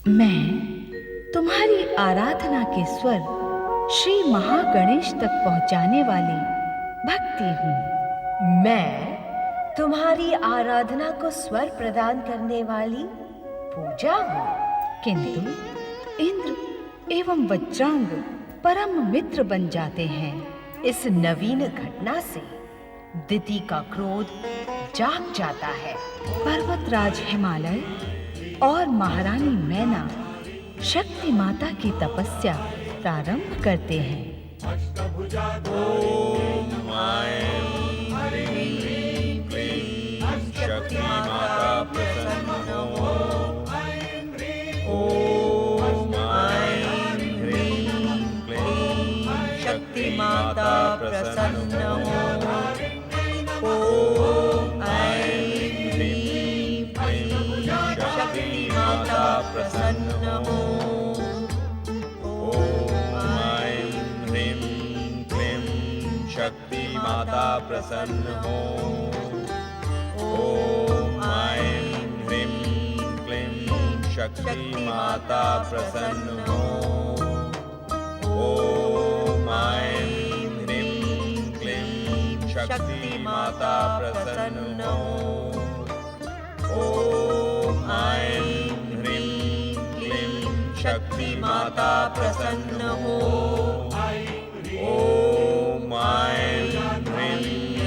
मैं तुम्हारी आराधना के स्वर श्री महागणेश तक पहुंचाने वाली भक्ति हूँ। मैं तुम्हारी आराधना को स्वर प्रदान करने वाली पूजा हूँ। किंतु इंद्र एवं वज्रांग परम मित्र बन जाते हैं। इस नवीन घटना से दिति का क्रोध जाग जाता है। पर्वतराज हिमालय और महारानी मैना शक्ति माता की तपस्या प्रारंभ करते हैं। ओम ऐं ह्रीं क्लीं शक्ति माता प्रसन्न हो। ओम ऐं ह्रीं क्लीं शक्ति माता प्रसन्न हो। ओम ऐं ह्रीं क्लीं शक्ति माता प्रसन्न हो। शक्ति माता प्रसन्न हो। ओम ऐं ह्रीं क्लीं शक्ति माता प्रसन्न हो। ओम ऐं ह्रीं क्लीं शक्ति माता प्रसन्न हो। ओम ऐं ह्रीं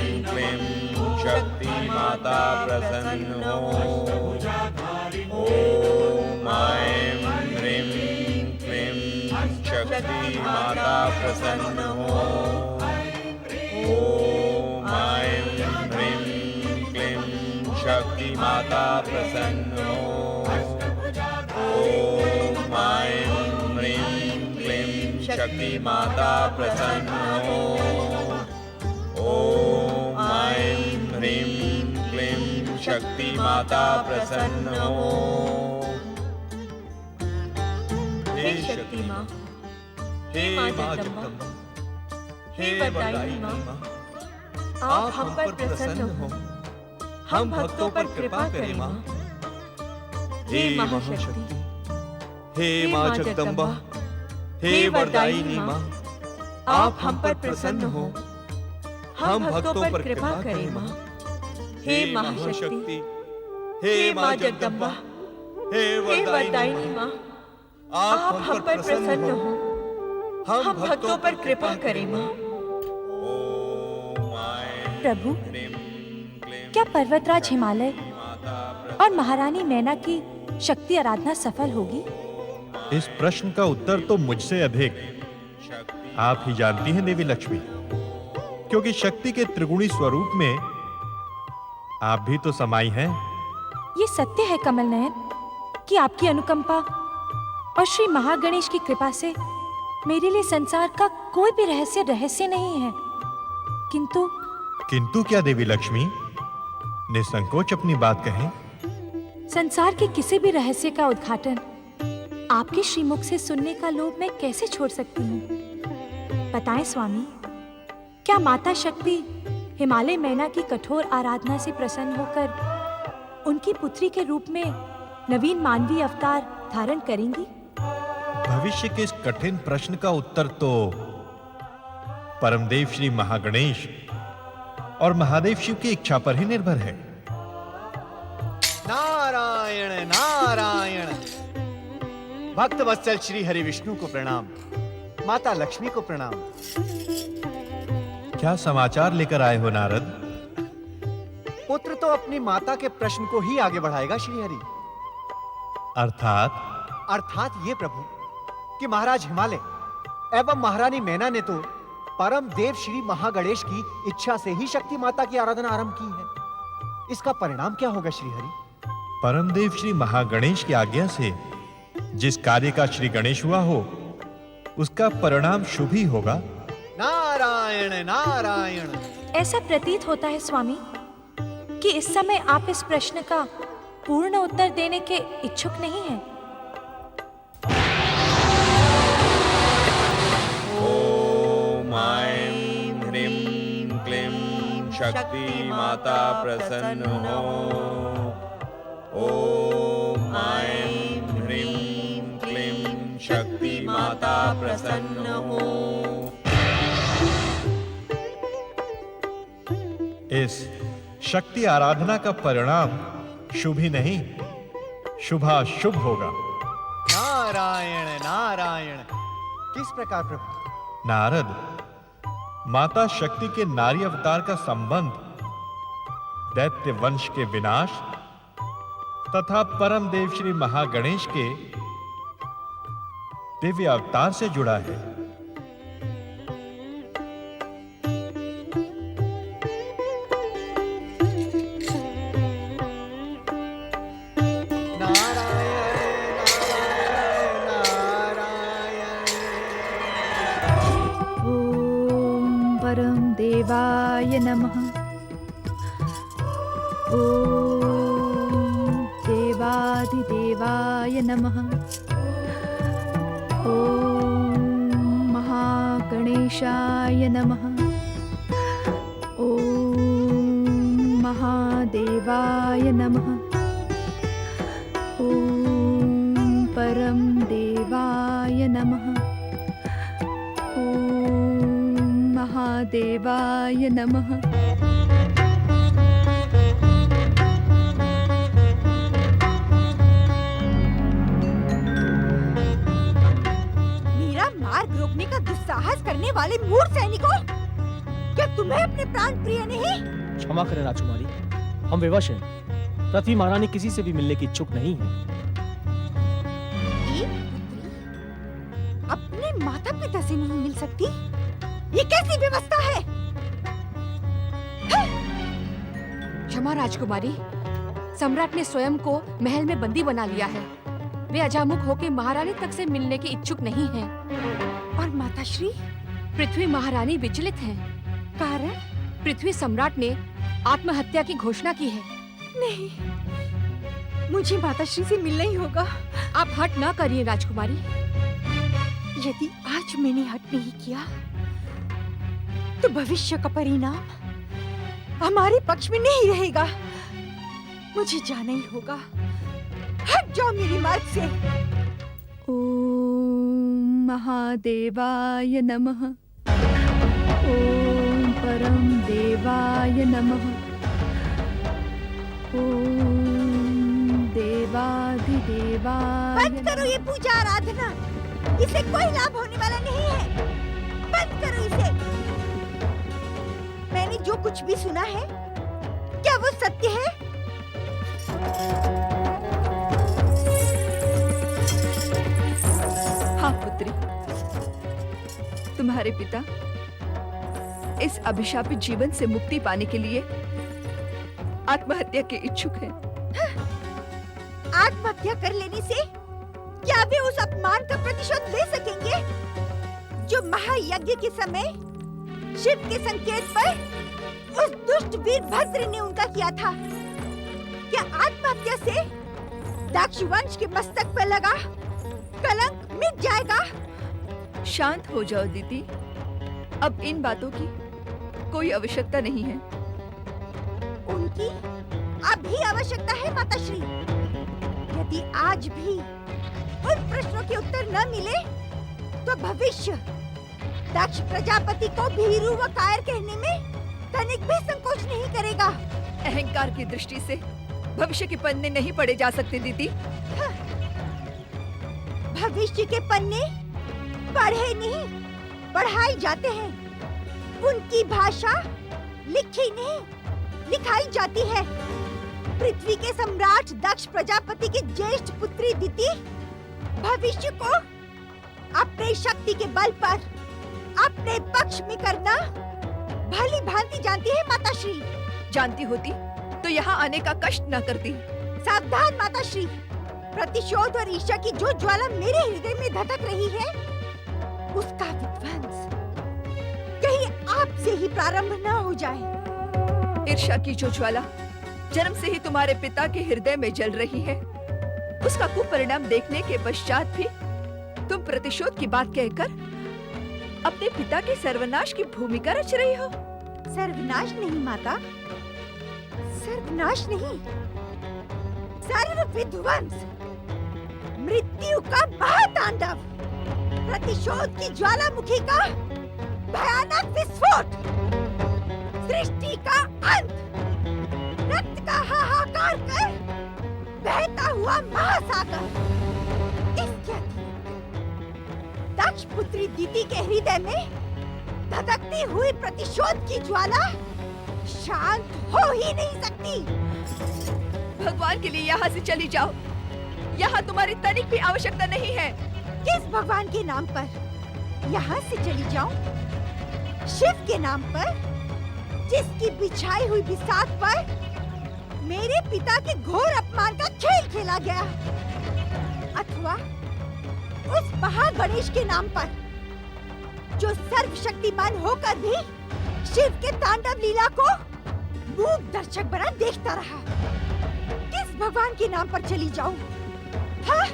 क्लीं शक्ति माता प्रसन्न हो। ओम ऐं ह्रीं क्लीं शक्ति माता प्रसन्न हो। ओम ऐं ह्रीं क्लीं शक्ति माता प्रसन्न हो। ओम ऐं ह्रीं क्लीं शक्ति माता प्रसन्न हो। ओम ऐं ह्रीं क्लीं शक्ति माता प्रसन्न हो। ओम ऐं ह्रीं क्लीं शक्ति माता प्रसन्न हो। हे शक्ति माँ, हे माँ जगदम्बा, हे वरदायिनी माँ, आप हम पर प्रसन्न हो। हम भक्तों पर कृपा करें माँ। हे महाशक्ति, हे माँ जगदम्बा, हे वरदायिनी माँ, आप हम पर प्रसन्न हो। हम भक्तों पर कृपा करें माँ। हे महाशक्ति, हे माँ जगदम्बा, हे हे वरदायिनी माँ, आप हम पर प्रसन्न हो। हम भक्तों पर कृपा करें माँ। प्रभु, क्या पर्वतराज हिमालय और महारानी मैना की शक्ति आराधना सफल होगी? इस प्रश्न का उत्तर तो मुझसे अधिक आप ही जानती हैं देवी लक्ष्मी, क्योंकि शक्ति के त्रिगुणी स्वरूप में आप भी तो समाई हैं। ये सत्य है कमल नयन कि आपकी अनुकंपा और श्री महागणेश की कृपा से मेरे लिए संसार का कोई भी रहस्य नहीं है। किंतु क्या देवी लक्ष्मी? निसंकोच अपनी बात कहें। संसार के किसी भी रहस्य का उद्घाटन आपके श्रीमुख से सुनने का लोभ मैं कैसे छोड़ सकती हूँ? बताएं स्वामी, क्या माता शक्ति हिमालय मैना की कठोर आराधना से प्रसन्न होकर उनकी पुत्री के रूप में नवीन मानवीय अवतार धारण करेंगी? भविष्य के इस कठिन प्रश्न का उत्तर तो परमदेव श्री महागणेश और महादेव शिव की इच्छा पर ही निर्भर है। नारायण नारायण। भक्त वत्सल श्री हरि विष्णु को प्रणाम, माता लक्ष्मी को प्रणाम। क्या समाचार लेकर आए हो नारद? पुत्र तो अपनी माता के प्रश्न को ही आगे बढ़ाएगा श्री हरि। अर्थात ये प्रभु कि महाराज हिमालय एवं महारानी मैना ने तो परम देव श्री महागणेश की इच्छा से ही शक्ति माता की आराधना आरंभ की है। इसका परिणाम क्या होगा श्री हरि? परमदेव श्री महागणेश की आज्ञा से जिस कार्य का श्री गणेश हुआ हो उसका परिणाम शुभ ही होगा। नारायण नारायण। ऐसा प्रतीत होता है स्वामी कि इस समय आप इस प्रश्न का पूर्ण उत्तर देने के इच्छुक नहीं हैं। ओम ऐं ह्रीं क्लीं शक्ति माता प्रसन्न हो। ओम ऐं ह्रीं शक्ति माता प्रसन्न हो। इस शक्ति आराधना का परिणाम शुभ ही नहीं, शुभाशुभ होगा। नारायण नारायण। किस प्रकार प्रभु? नारद, माता शक्ति के नारी अवतार का संबंध दैत्य वंश के विनाश तथा परम देव श्री महागणेश के दिव्य अवतार से जुड़ा है। ओम परम देवाय नमः। ओम देवाधिदेवाय नमः। ओम महागणेशाय नमः। ओम महादेवाय नमः। ओम परम देवाय नमः। ओम महादेवाय नमः। मेरा मार्ग रोकने का दुस्साहस करने वाले मूर्ख सैनिकों, क्या तुम्हें अपने प्राण प्रिय नहीं? क्षमा करें राजकुमारी, हम विवश हैं। पृथ्वी महारानी किसी से भी मिलने की इच्छुक नहीं है। एक पुत्री अपने माता पिता से नहीं मिल सकती? ये कैसी व्यवस्था है? क्षमा राजकुमारी, सम्राट ने स्वयं को महल में बंदी बना लिया है। वे अजामुख होकर महारानी तक से मिलने के इच्छुक नहीं हैं। और माताश्री? पृथ्वी महारानी विचलित हैं। कारण? पृथ्वी सम्राट ने आत्महत्या की घोषणा की है। नहीं, मुझे माताश्री से मिलना ही होगा। आप हट ना करिए राजकुमारी। यदि आज मैंने हट नहीं किया तो भविष्य का परिणाम हमारे पक्ष में नहीं रहेगा। मुझे जाना ही होगा। हट जाओ मेरे मार्ग से। ओम महादेवाय नमः। ओम परम देवाय नमः। ओम देवाधिदेवाय बंद करो ये पूजा आराधना, इसे कोई लाभ होने वाला नहीं है। बंद करो इसे। मैंने जो कुछ भी सुना है, क्या वो सत्य है? हाँ पुत्री, तुम्हारे पिता इस अभिशापित जीवन से मुक्ति पाने के लिए आत्महत्या के इच्छुक हैं। आत्महत्या कर लेने से क्या वे उस अपमान का प्रतिशोध ले सकेंगे जो महायज्ञ के समय शिव के संकेत पर उस दुष्ट वीरभद्र ने उनका किया था? क्या आत्महत्या से दक्ष वंश के मस्तक पर लगा कलंक मिट जाएगा? शांत हो जाओ दीदी, अब इन बातों की कोई आवश्यकता नहीं है। उनकी अभी आवश्यकता है माताश्री। यदि आज भी उन प्रश्नों के उत्तर न मिले तो भविष्य दक्ष प्रजापति को भीरू व कायर कहने में तनिक भी संकोच नहीं करेगा। अहंकार की दृष्टि से भविष्य के पन्ने नहीं पढ़े जा सकते दीदी। भविष्य के पन्ने पढ़े नहीं, पढ़ाई जाते हैं। उनकी भाषा लिखी नहीं, लिखाई जाती है। पृथ्वी के सम्राट दक्ष प्रजापति की ज्येष्ठ पुत्री दिति भविष्य को अपने शक्ति के बल पर अपने पक्ष में करना भली भांति जानती है माताश्री। जानती होती तो यहाँ आने का कष्ट न करती। सावधान माताश्री, प्रतिशोध और ईर्ष्या की जो ज्वाला मेरे हृदय में धधक रही है, उसका विध्वंस कहीं आपसे ही प्रारंभ न हो जाए। ईर्ष्या की जो ज्वाला जन्म से ही तुम्हारे पिता के हृदय में जल रही है, उसका कुपरिणाम देखने के पश्चात भी तुम प्रतिशोध की बात कहकर अपने पिता के सर्वनाश की भूमिका रच रही हो। सर्वनाश नहीं माता, सर्वनाश नहीं, सर्व विध्वंस। मृत्यु का महातांडव, प्रतिशोध की ज्वालामुखी का भयानक विस्फोट, सृष्टि का अंत, रक्त का हाहाकार कर बहता हुआ महासागर। इसके अतिरिक्त दक्ष पुत्री दिति के हृदय में धधकती हुई प्रतिशोध की ज्वाला शांत हो ही नहीं सकती। भगवान के लिए यहाँ से चली जाओ। यहाँ तुम्हारी तनिक भी आवश्यकता नहीं है। किस भगवान के नाम पर यहाँ से चली जाऊं? शिव के नाम पर, जिसकी बिछाई हुई बिसात पर मेरे पिता के घोर अपमान का खेल खेला गया, अथवा उस महागणेश के नाम पर, जो सर्वशक्तिमान होकर भी शिव के तांडव लीला को मूक दर्शक बना देखता रहा। किस भगवान के नाम पर चली जाऊं? हाँ?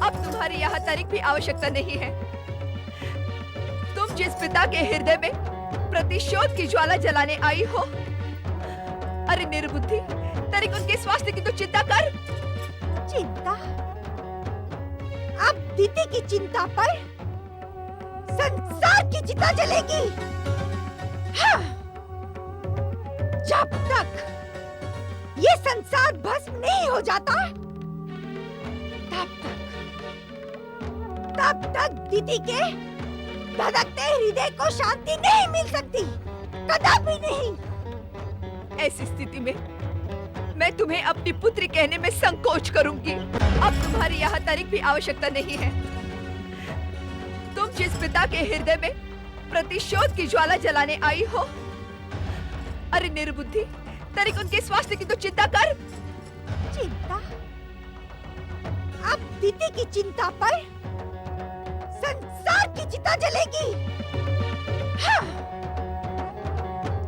अब तुम्हारी यहाँ तनिक भी आवश्यकता नहीं है। तुम जिस पिता के हृदय में प्रतिशोध की ज्वाला जलाने आई हो, अरे निर्बुद्धि, तनिक उनके स्वास्थ्य की तो चिंता कर। चिंता? अब दिति की चिंता पर संसार की चिता जलेगी। हाँ। जब तक ये संसार भस्म नहीं हो जाता, तब तक दिति के धधकते हृदय को शांति नहीं मिल सकती, कदापि नहीं। ऐसी स्थिति में मैं तुम्हें अपनी पुत्री कहने में संकोच करूंगी। अब तुम्हारी यहाँ तनिक भी आवश्यकता नहीं है। तुम जिस पिता के हृदय में प्रतिशोध की ज्वाला जलाने आई हो, अरे निर्बुद्धि, तनिक उनके स्वास्थ्य की तो चिंता कर। चिंता? अब दिति की चिंता पर संसार की चिता जलेगी। हाँ।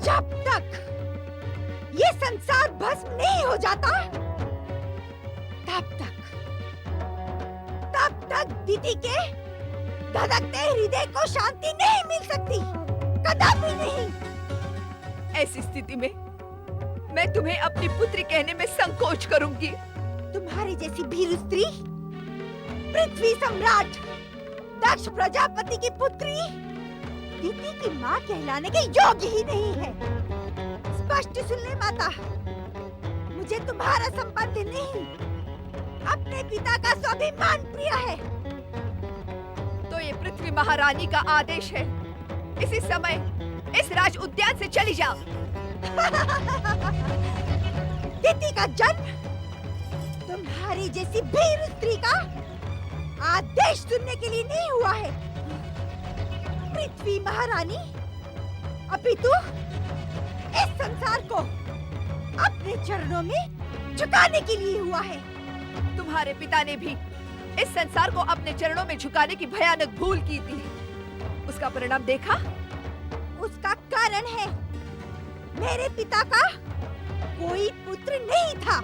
जब तक ये संसार भस्म नहीं हो जाता, तब तक दिति के धधकते हृदय को शांति नहीं मिल सकती, कदापि नहीं। ऐसी स्थिति में मैं तुम्हें अपनी पुत्री कहने में संकोच करूंगी। तुम्हारी जैसी भीरू स्त्री, पृथ्वी सम्राट दक्ष प्रजापति की पुत्री, दिति की माँ कहलाने के योग्य ही नहीं है। स्पष्ट सुन ले माता, मुझे तुम्हारा संबंध नहीं, अपने पिता का स्वाभिमान प्रिय है। तो ये पृथ्वी महारानी का आदेश है, इसी समय इस राज उद्यान से चली जाओ। दिति का जन्म तुम्हारी जैसी भीरू स्त्री का आदेश सुनने के लिए नहीं हुआ है, पृथ्वी महारानी, अपितु इस संसार को अपने चरणों में झुकाने के लिए हुआ है। तुम्हारे पिता ने भी इस संसार को अपने चरणों में झुकाने की भयानक भूल की थी। उसका परिणाम देखा? उसका कारण है, मेरे पिता का कोई पुत्र नहीं था।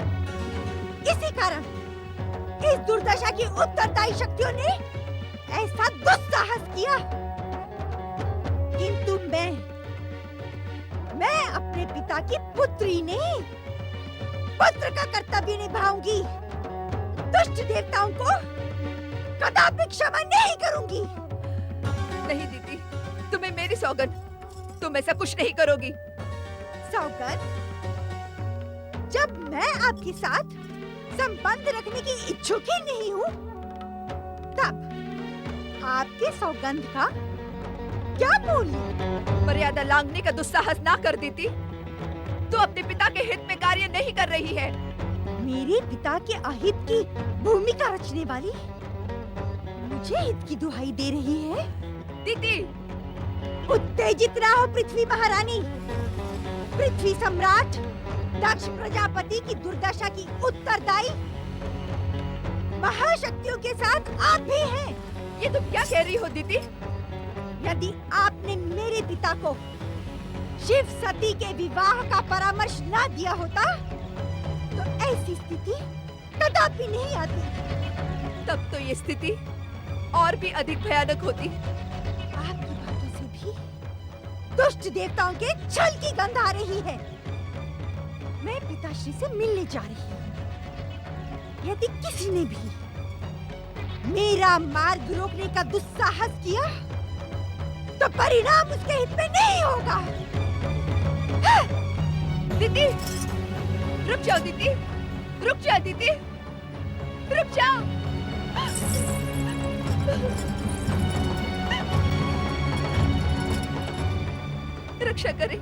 इसी कारण इस दुर्दशा की उत्तरदायी शक्तियों ने ऐसा दुस्साहस किया। किंतु मैं अपने पिता की पुत्री नहीं, पुत्र का कर्तव्य निभाऊंगी। दुष्ट देवताओं को कदापि क्षमा नहीं करूंगी। नहीं दीदी, तुम्हें मेरी सौगंध, तुम ऐसा कुछ नहीं करोगी। सौगंध? जब मैं आपके साथ संबंध रखने की इच्छुक ही नहीं हूँ, तब आपके सौगंध का क्या मूल्य? मर्यादा लांघने का दुस्साहस ना कर देती तो अपने पिता के हित में कार्य नहीं कर रही है। मेरे पिता के अहित की भूमिका रचने वाली मुझे हित की दुहाई दे रही है। दीदी, उत्तेजित ना हो पृथ्वी महारानी। पृथ्वी सम्राट दक्ष प्रजापति की दुर्दशा की उत्तरदायी महाशक्तियों के साथ आप भी हैं। ये तुम क्या कह रही हो दीदी? यदि आपने मेरे पिता को शिव सती के विवाह का परामर्श ना दिया होता, तो ऐसी स्थिति कदापि नहीं आती। तब तो ये स्थिति और भी अधिक भयानक होती। आपकी बातों से भी दुष्ट देवताओं के छल की गंध आ रही है। मैं पिताश्री से मिलने जा रही हूँ। यदि किसी ने भी मेरा मार्ग रोकने का दुस्साहस किया तो परिणाम उसके हित में नहीं होगा। दीदी, रुक जाओ दीदी, रुक जाओ दीदी, रुक जाओ। रक्षा करे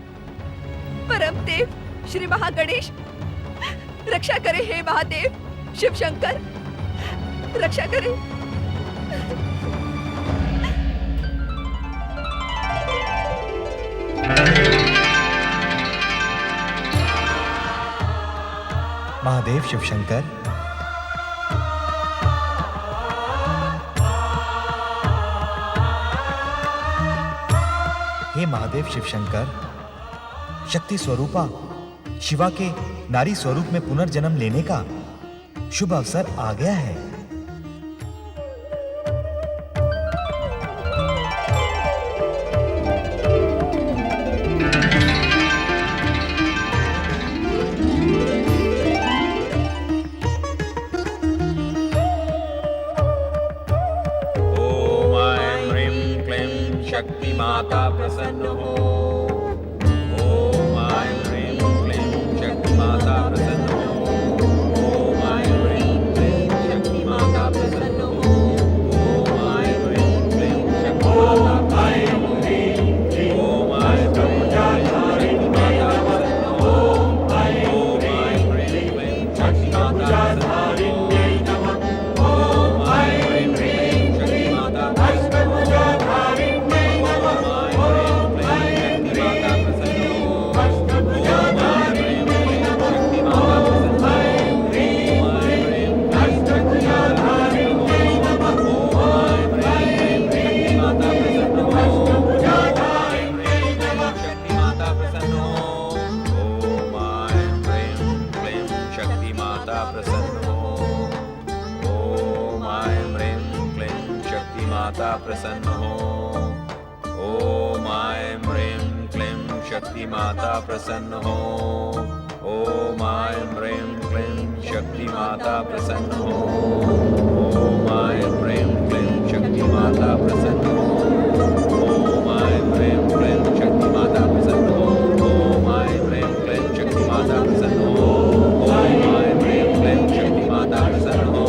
परम देव श्री महागणेश, रक्षा करे हे महादेव शिव शंकर, रक्षा करे। महादेव शिव शंकर, हे महादेव शिव शंकर, शक्ति स्वरूपा शिवा के नारी स्वरूप में पुनर्जन्म लेने का शुभ अवसर आ गया है। शक्ति माता प्रसन्न हो। ओम ऐं ह्रीं क्लीं शक्ति माता प्रसन्न हो। ओम ऐं ह्रीं क्लीं शक्ति माता प्रसन्न हो। ओम ऐं ह्रीं क्लीं शक्ति माता प्रसन्न हो। ओम ऐं ह्रीं क्लीं शक्ति माता प्रसन्न हो। ओम ऐं ह्रीं क्लीं शक्ति माता प्रसन्न हो। ओम ऐं ह्रीं क्लीं शक्ति माता प्रसन्न हो। प्रसन्न हो। ओम ऐं ह्रीं क्लीं शक्ति माता प्रसन्न हो। ओम ऐं ह्रीं क्लीं शक्ति माता प्रसन्न हो। ओम ऐं ह्रीं क्लीं शक्ति माता प्रसन्न हो। ओम ऐं ह्रीं क्लीं शक्ति माता प्रसन्न हो। ओम ऐं ह्रीं क्लीं शक्ति माता प्रसन्न हो।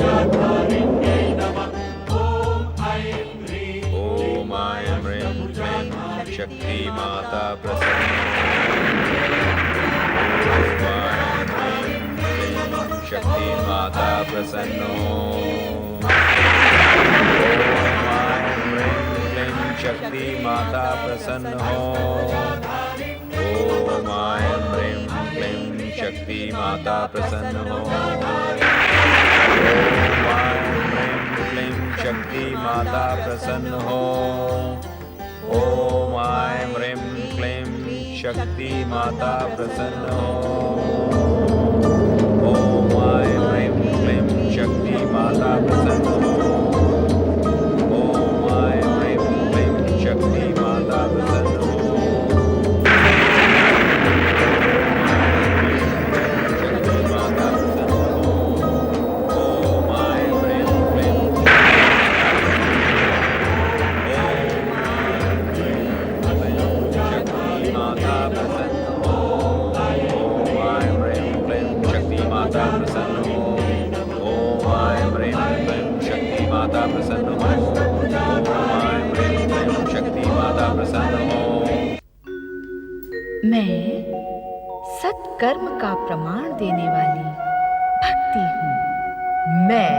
ओम ऐं ह्रीं क्लीं शक्ति माता प्रसन्न हो। शक्ति माता प्रसन्न हो। शक्ति माता प्रसन्न हो। ओम ऐं ह्रीं क्लीं शक्ति माता प्रसन्न हो। ओम ऐं ह्रीं क्लीं शक्ति माता प्रसन्न हो। ओम ऐं ह्रीं क्लीं शक्ति माता प्रसन्न हो। ओम ऐं ह्रीं क्लीं शक्ति माता प्रसन्न हो। ओम ऐं ह्रीं क्लीं शक्ति माता प्रसन्न हो। मैं सत्कर्म का प्रमाण देने वाली भक्ति हूँ। मैं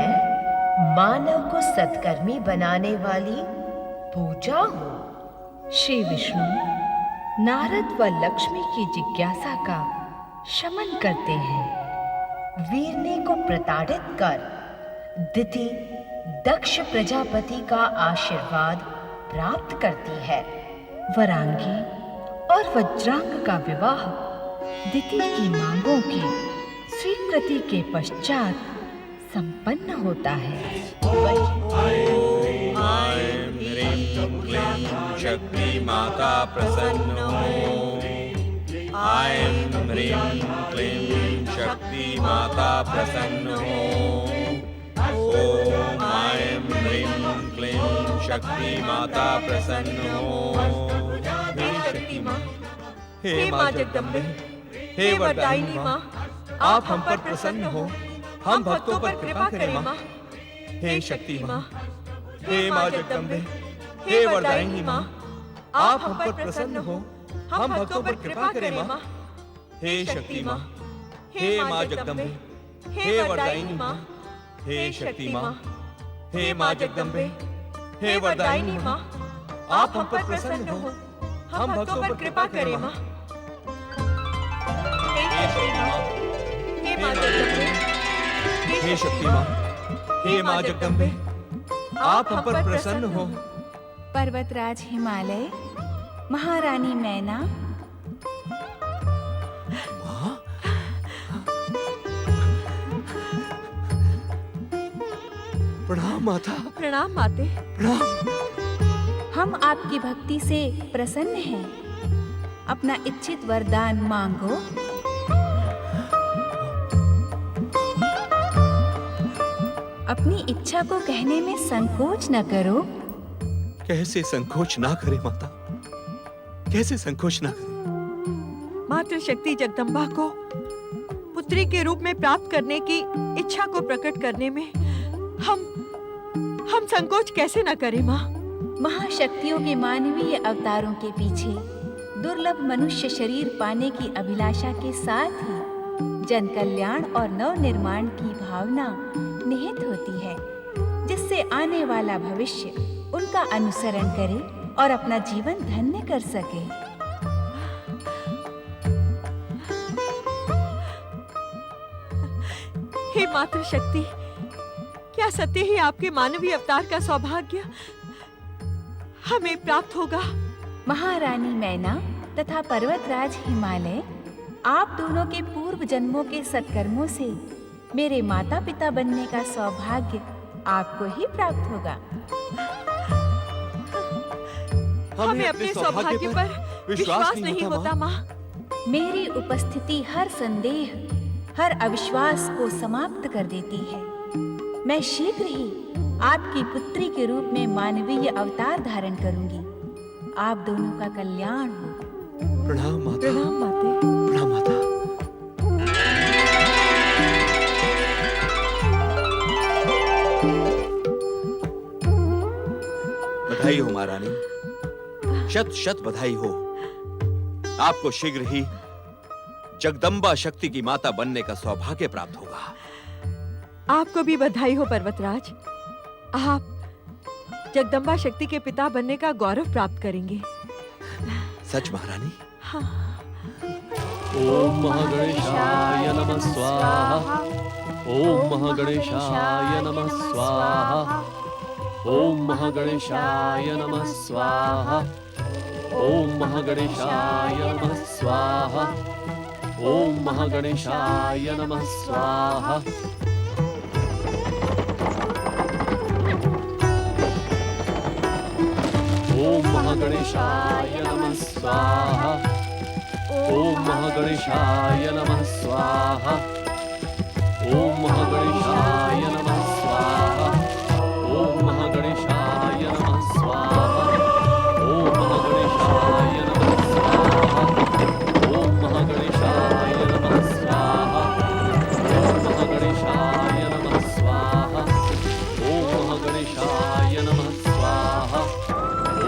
मानव को सत्कर्मी बनाने वाली पूजा हूँ। श्री विष्णु नारद व लक्ष्मी की जिज्ञासा का शमन करते हैं। वीरने को प्रताड़ित कर दिति दक्ष प्रजापति का आशीर्वाद प्राप्त करती है। वरांगी और वज्रांग का विवाह दिति की मांगों की स्वीकृति के पश्चात संपन्न होता है। शक्ति माता प्रसन्न हो। ऐं ह्रीं क्लीं शक्ति माता प्रसन्न हो। ओम ऐं ह्रीं क्लीं शक्ति माता प्रसन्न हो। हे शक्ति माँ, हे हे माँ जगदम्बे, हे वरदायिनी माँ, आप हम पर प्रसन्न हो, हम भक्तों पर कृपा करें माँ। हे शक्ति माँ, हे माँ जगदम्बे, हे वरदायिनी माँ, आप हम पर प्रसन्न हो, हम भक्तों पर कृपा करें माँ। हे शक्ति माँ, हे माँ जगदम्बे, हे वरदायिनी माँ, हे शक्ति माँ, हे माँ जगदम्बे, हे वरदायिनी माँ, आप हम पर प्रसन्न हो, हम भक्तों पर कृपा करें माँ। हे शक्ति माँ, हे माँ जगदम्बे, हे शक्ति माँ, हे माँ जगदम्बे, आप हम पर प्रसन्न हो। पर्वतराज हिमालय, महारानी मैना, प्रणाम माता, प्रणाम माते। प्रणाम। हम आपकी भक्ति से प्रसन्न हैं। अपना इच्छित वरदान मांगो। अपनी इच्छा को कहने में संकोच न करो। कैसे संकोच ना करे माता, कैसे संकोच ना करे। मातृशक्ति जगदम्बा को पुत्री के रूप में प्राप्त करने की इच्छा को प्रकट करने में हम संकोच कैसे न करें माँ। महाशक्तियों के मानवीय अवतारों के पीछे दुर्लभ मनुष्य शरीर पाने की अभिलाषा के साथ ही जन कल्याण और नव निर्माण की भावना निहित होती है, जिससे आने वाला भविष्य उनका अनुसरण करे और अपना जीवन धन्य कर सके। हे मातृशक्ति, क्या सत्य ही आपके मानवीय अवतार का सौभाग्य हमें प्राप्त होगा? महारानी मैना तथा पर्वतराज हिमालय, आप दोनों के पूर्व जन्मों के सत्कर्मों से मेरे माता पिता बनने का सौभाग्य आपको ही प्राप्त होगा। हमें अपने सौभाग्य पर विश्वास नहीं होता माँ। मेरी उपस्थिति हर संदेह, हर अविश्वास को समाप्त कर देती है। मैं शीघ्र ही आपकी पुत्री के रूप में मानवीय अवतार धारण करूंगी। आप दोनों का कल्याण हो। प्रणाम माता, प्रणाम माते। प्रणाम माता। बधाई हो महारानी, शत शत बधाई हो। आपको शीघ्र ही जगदम्बा शक्ति की माता बनने का सौभाग्य प्राप्त होगा। आपको भी बधाई हो पर्वतराज। आप जगदम्बा शक्ति के पिता बनने का गौरव प्राप्त करेंगे। सच महारानी? हाँ। ओम महागणेशाय नमः स्वाहा। ओम महागणेशाय नमः स्वाहा। ओम महागणेशाय नमः स्वाहा। ओम महागणेशाय नमः स्वाहा। ओम महागणेशाय नमः स्वाहा। ओम महागणेशाय नमः स्वाहा। ओम महागणेशाय नमः स्वाहा। ओम महागणेशाय नमः स्वाहा। ओम महागणेशाय नमः स्वाहा। ओम महागणेशाय नमः स्वाहा। ओम महागणेशाय नमः स्वाहा। ओम महागणेशाय नमः स्वाहा। ओम महागणेशाय नमः स्वाहा।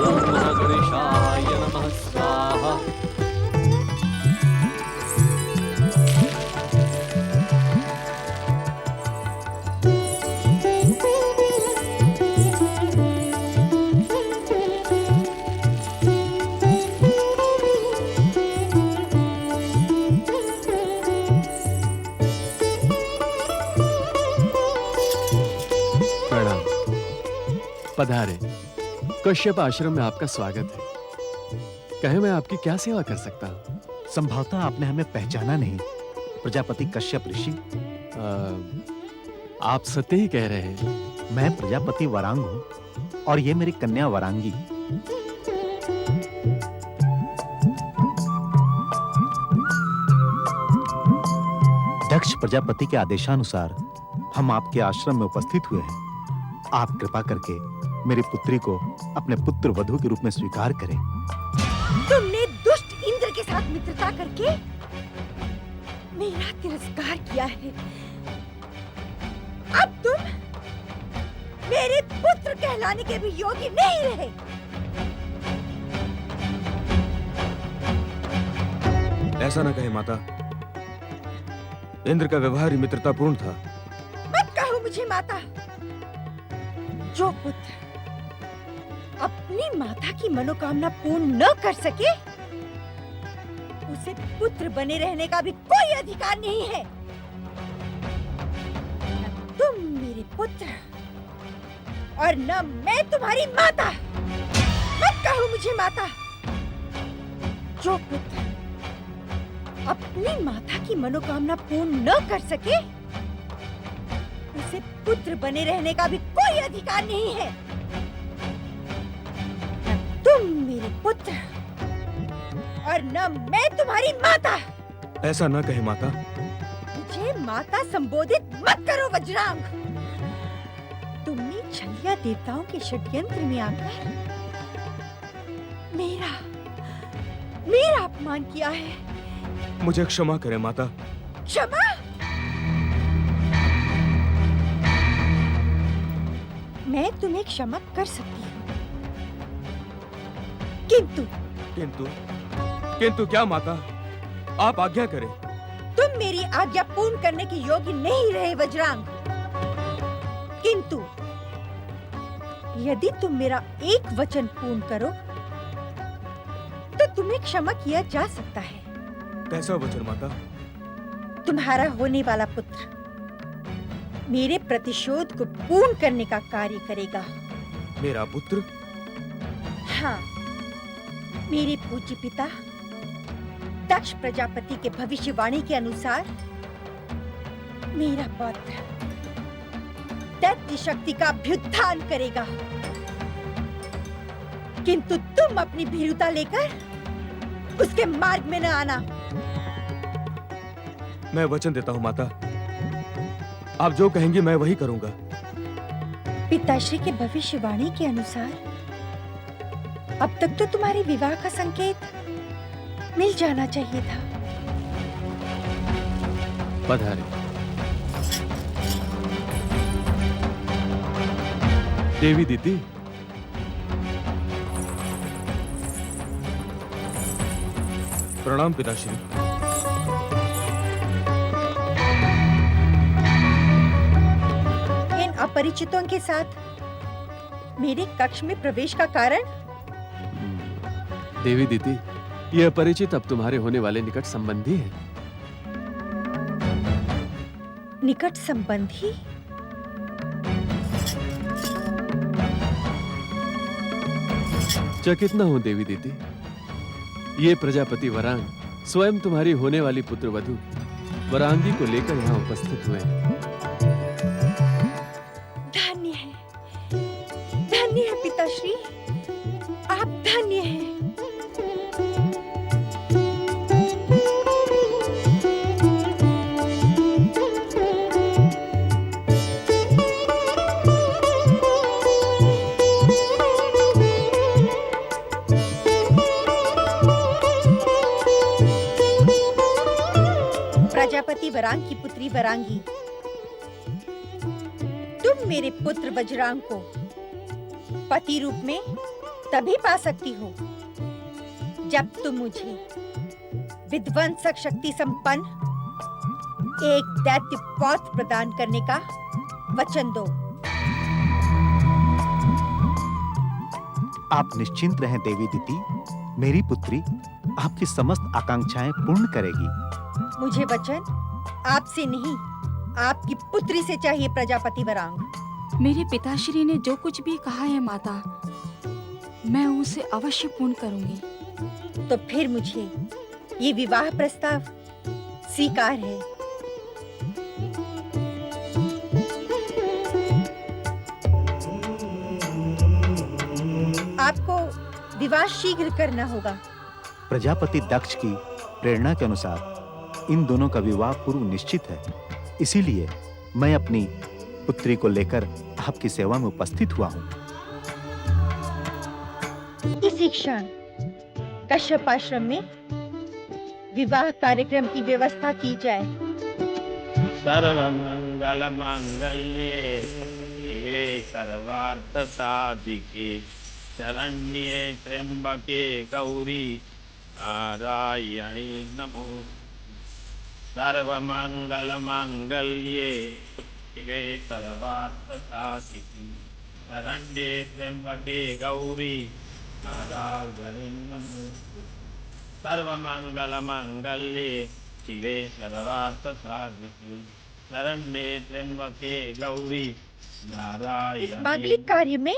ओम महागणेशाय नमः स्वाहा। प्रणाम। पधारे। कश्यप आश्रम में आपका स्वागत है। कहे मैं आपकी क्या सेवा कर सकता हूँ? संभवतः आपने हमें पहचाना नहीं। प्रजापति कश्यप ऋषि। आप सत्य ही कह रहे हैं। मैं प्रजापति वरांग हूँ और ये मेरी कन्या वरांगी। दक्ष प्रजापति के आदेशानुसार हम आपके आश्रम में उपस्थित हुए हैं। आप कृपा करके मेरी पुत्री को अपने पुत्र वधू के रूप में स्वीकार करें। तुमने दुष्ट इंद्र के साथ मित्रता करके मेरा तिरस्कार किया है। अब तुम मेरे पुत्र कहलाने के भी योग्य नहीं रहे। ऐसा न कहे माता, इंद्र का व्यवहार ही मित्रतापूर्ण था। मत कहो मुझे माता। जो पुत्र अपनी माता की मनोकामना पूर्ण न कर सके, उसे पुत्र बने रहने का भी कोई अधिकार नहीं है। न तुम मेरे पुत्र और न मैं तुम्हारी माता। मत कहो मुझे माता। जो पुत्र अपनी माता की मनोकामना पूर्ण न कर सके, उसे पुत्र बने रहने का भी कोई अधिकार नहीं है। न तुम मेरे पुत्र और न मैं तुम्हारी माता। ऐसा न कहे माता। मुझे माता संबोधित मत करो वज्रांग। तुमने छलिया देवताओं के षड्यंत्र में आकर मेरा अपमान किया है। मुझे क्षमा करें माता। क्षमा? मैं तुम्हें क्षमा कर सकती हूँ, किंतु क्या माता, आप आज्ञा करें। तुम मेरी आज्ञा पूर्ण करने के योग्य नहीं रहे वज्रांग। किंतु यदि तुम मेरा एक वचन पूर्ण करो तो तुम्हें क्षमा किया जा सकता है। कैसा वचन माता? तुम्हारा होने वाला पुत्र मेरे प्रतिशोध को पूर्ण करने का कार्य करेगा। मेरा पुत्र? हाँ, मेरे पूज्य पिता दक्ष प्रजापति के भविष्यवाणी के अनुसार मेरा पौत्र दैत्य शक्ति का अभ्युत्थान करेगा। किंतु तुम अपनी भीरुता लेकर उसके मार्ग में न आना। मैं वचन देता हूँ माता, आप जो कहेंगी मैं वही करूंगा। पिताश्री के भविष्यवाणी के अनुसार अब तक तो तुम्हारे विवाह का संकेत मिल जाना चाहिए था। पधारे। देवी दीदी, प्रणाम पिताश्री। इन अपरिचितों के साथ मेरे कक्ष में प्रवेश का कारण? देवी दीदी, यह परिचित अब तुम्हारे होने वाले निकट संबंधी हैं। निकट संबंधी? चकित न हो देवी दीदी, ये प्रजापति वरांग स्वयं तुम्हारी होने वाली पुत्र वधू वरांगी को लेकर यहाँ उपस्थित हुए हैं। धन्य है पिताश्री, आप धन्य हैं। प्रजापति वरांग की पुत्री वरांगी, तुम मेरे पुत्र वज्रांग को पति रूप में तभी पा सकती हो जब तुम मुझे विध्वंसक शक्ति संपन्न एक दैत्य पौत्र प्रदान करने का वचन दो। आप निश्चिंत रहें देवी दीदी, मेरी पुत्री आपकी समस्त आकांक्षाएं पूर्ण करेगी। मुझे वचन आपसे नहीं, आपकी पुत्री से चाहिए प्रजापति वरांग। मेरे पिताश्री ने जो कुछ भी कहा है माता, मैं उसे अवश्य पूर्ण करूंगी। तो फिर मुझे ये विवाह प्रस्ताव स्वीकार है। आपको विवाह शीघ्र करना होगा। प्रजापति दक्ष की प्रेरणा के अनुसार इन दोनों का विवाह पूर्व निश्चित है। इसीलिए मैं अपनी पुत्री को लेकर आपकी सेवा में उपस्थित हुआ हूँ। इसी क्षण कश्यप आश्रम में विवाह कार्यक्रम की व्यवस्था की जाए। सर्वमंगल मांगल्ये शिवे सर्वार्थ साधिके शरण्ये त्र्यंबके गौरी नारायणी नमोस्तुते। सर्वमंगल मांगल्ये शिवे सर्वार्थ साधिके शरण्ये त्र्यंबके गौरी नारायणी नमोस्तुते। सर्वमंगल मांगल्ये शिवे सर्वार्थ साधिके शरण्ये त्र्यंबके गौरी नारायणी। इस मांगलिक कार्य में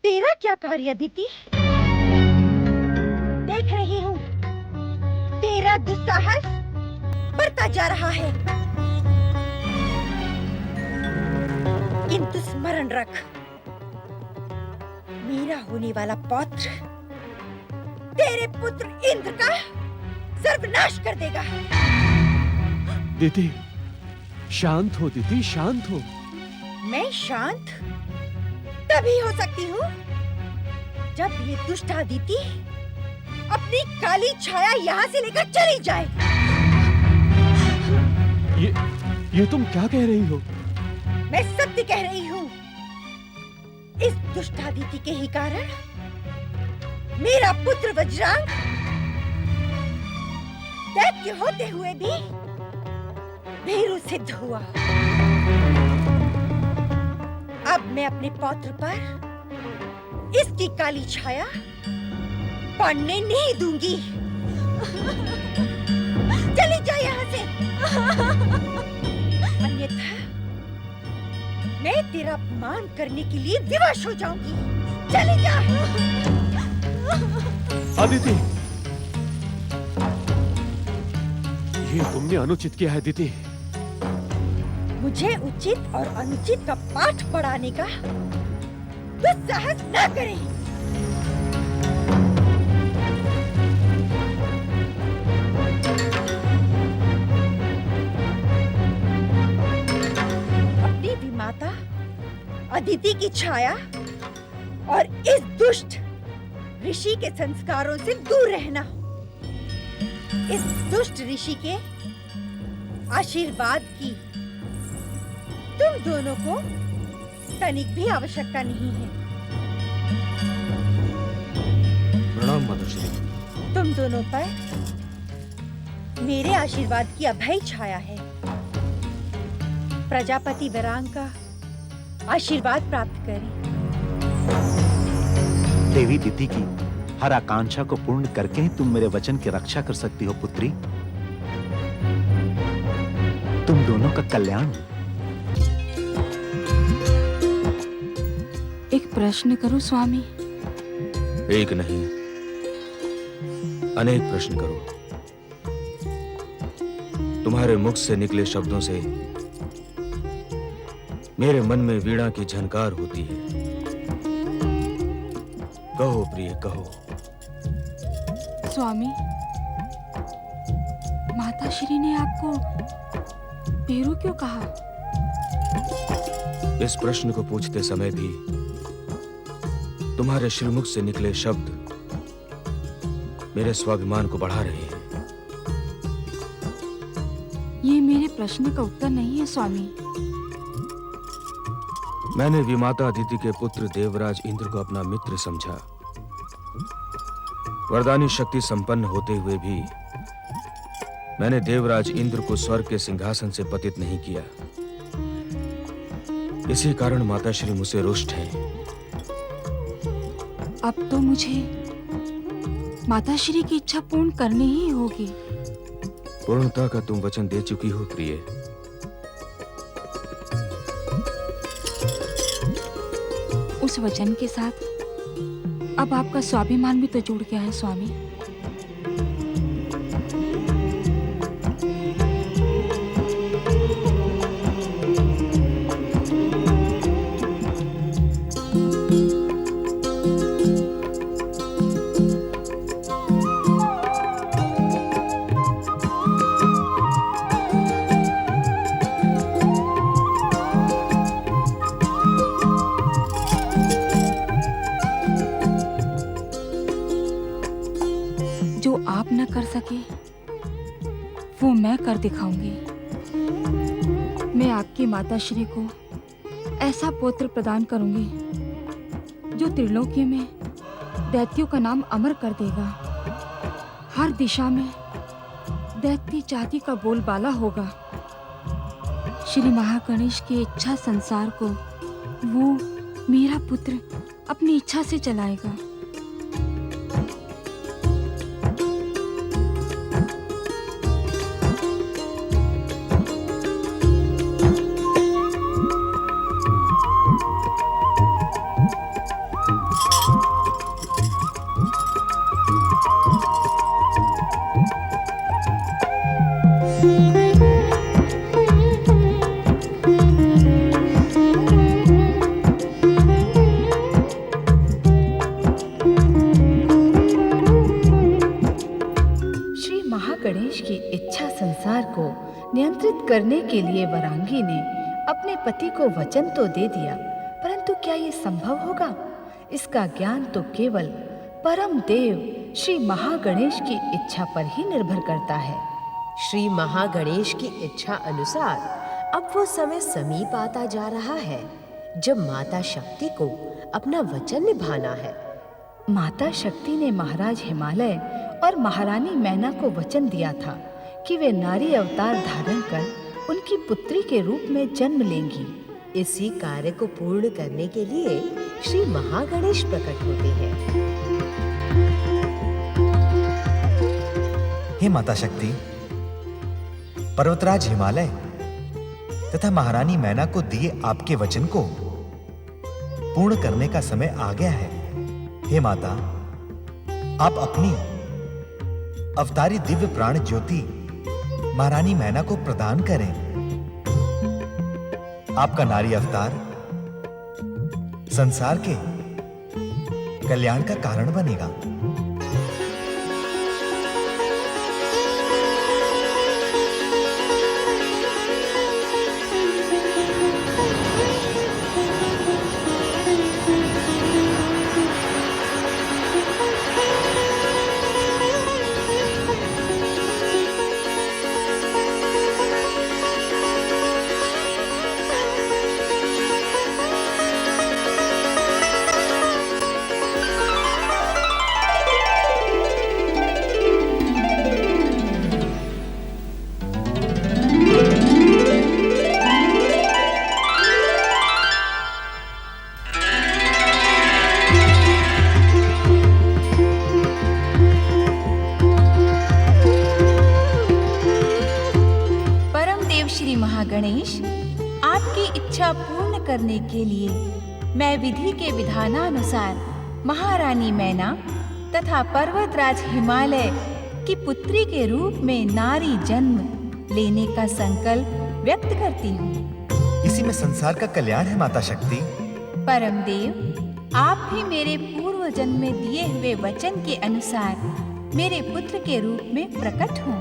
तेरा क्या कार्य अदिति? देख रही हूँ तेरा दुस्साहस बढ़ता जा रहा है, किंतु स्मरण रख, मेरा होने वाला पौत्र तेरे पुत्र इंद्र का सर्वनाश कर देगा। दीदी, शांत हो दीदी, शांत हो। मैं शांत तभी हो सकती हूँ जब ये दुष्ट अदिति अपनी काली छाया यहाँ से लेकर चली जाए। ये तुम क्या कह rही हो? मैं सत्य कह रही हूँ। इस दुष्ट अदिति के ही कारण मेरा पुत्र वज्रांग दैत्य होते हुए भी भीरु सिद्ध हुआ। अब मैं अपने पौत्र पर इसकी काली छाया पड़ने नहीं दूंगी। चली जा यहाँ से, अन्यथा मैं तेरा अपमान करने के लिए विवश हो जाऊंगी। चली जा। अदिति, ये तुमने अनुचित किया है दीदी। मुझे उचित और अनुचित का पाठ पढ़ाने का दुस्साहस न करें। अपनी विमाता अदिति की छाया और इस दुष्ट ऋषि के संस्कारों से दूर रहना। इस दुष्ट ऋषि के आशीर्वाद की तुम दोनों को तनिक भी आवश्यकता नहीं है। प्रणाम मातोश्री। तुम दोनों पर मेरे आशीर्वाद की अभय छाया है। प्रजापति वरांग का आशीर्वाद प्राप्त करें। देवी दीदी की हर आकांक्षा को पूर्ण करके ही तुम मेरे वचन की रक्षा कर सकती हो पुत्री। तुम दोनों का कल्याण। एक प्रश्न करूं स्वामी? एक नहीं, अनेक प्रश्न करो। तुम्हारे मुख से निकले शब्दों से मेरे मन में वीणा की झनकार होती है। कहो प्रिय, कहो। स्वामी, माता श्री ने आपको पेरू क्यों कहा? इस प्रश्न को पूछते समय भी तुम्हारे श्रीमुख से निकले शब्द मेरे स्वाभिमान को बढ़ा रहे हैं। ये मेरे प्रश्न का उत्तर नहीं है स्वामी। मैंने विमाता अदिति के पुत्र देवराज इंद्र को अपना मित्र समझा। वरदानी शक्ति संपन्न होते हुए भी मैंने देवराज इंद्र को स्वर्ग के सिंहासन से पतित नहीं किया। इसी कारण माताश्री मुझसे रुष्ट हैं। अब तो मुझे माताश्री की इच्छा पूर्ण करनी ही होगी। पूर्णता का तुम वचन दे चुकी हो प्रिय। उस वचन के साथ अब आपका स्वाभिमान भी तो जुड़ गया है स्वामी। दिखाऊंगी। मैं आपकी माता श्री को ऐसा पुत्र प्रदान करूंगी जो त्रिलोकी में दैत्यों का नाम अमर कर देगा। हर दिशा में दैत्य जाति का बोलबाला होगा। श्री महागणेश की इच्छा संसार को वो मेरा पुत्र अपनी इच्छा से चलाएगा। गणेश की इच्छा संसार को नियंत्रित करने के लिए वरांगी ने अपने पति को वचन तो दे दिया, परंतु क्या ये संभव होगा? इसका ज्ञान तो केवल परम देव श्री महागणेश की इच्छा पर ही निर्भर करता है। श्री महागणेश की इच्छा अनुसार अब वो समय समीप आता जा रहा है जब माता शक्ति को अपना वचन निभाना है। माता शक्ति ने महाराज हिमालय और महारानी मैना को वचन दिया था कि वे नारी अवतार धारण कर उनकी पुत्री के रूप में जन्म लेंगी। इसी कार्य को पूर्ण करने के लिए श्री महागणेश प्रकट होते हैं। हे माता शक्ति, पर्वतराज हिमालय तथा महारानी मैना को दिए आपके वचन को पूर्ण करने का समय आ गया है। हे माता, आप अपनी अवतारी दिव्य प्राण ज्योति महारानी मैना को प्रदान करें। आपका नारी अवतार संसार के कल्याण का कारण बनेगा। गणेश, आपकी इच्छा पूर्ण करने के लिए मैं विधि के विधानानुसार महारानी मैना तथा पर्वतराज हिमालय की पुत्री के रूप में नारी जन्म लेने का संकल्प व्यक्त करती हूँ। इसी में संसार का कल्याण है माता शक्ति। परम देव, आप भी मेरे पूर्व जन्म में दिए हुए वचन के अनुसार मेरे पुत्र के रूप में प्रकट हों।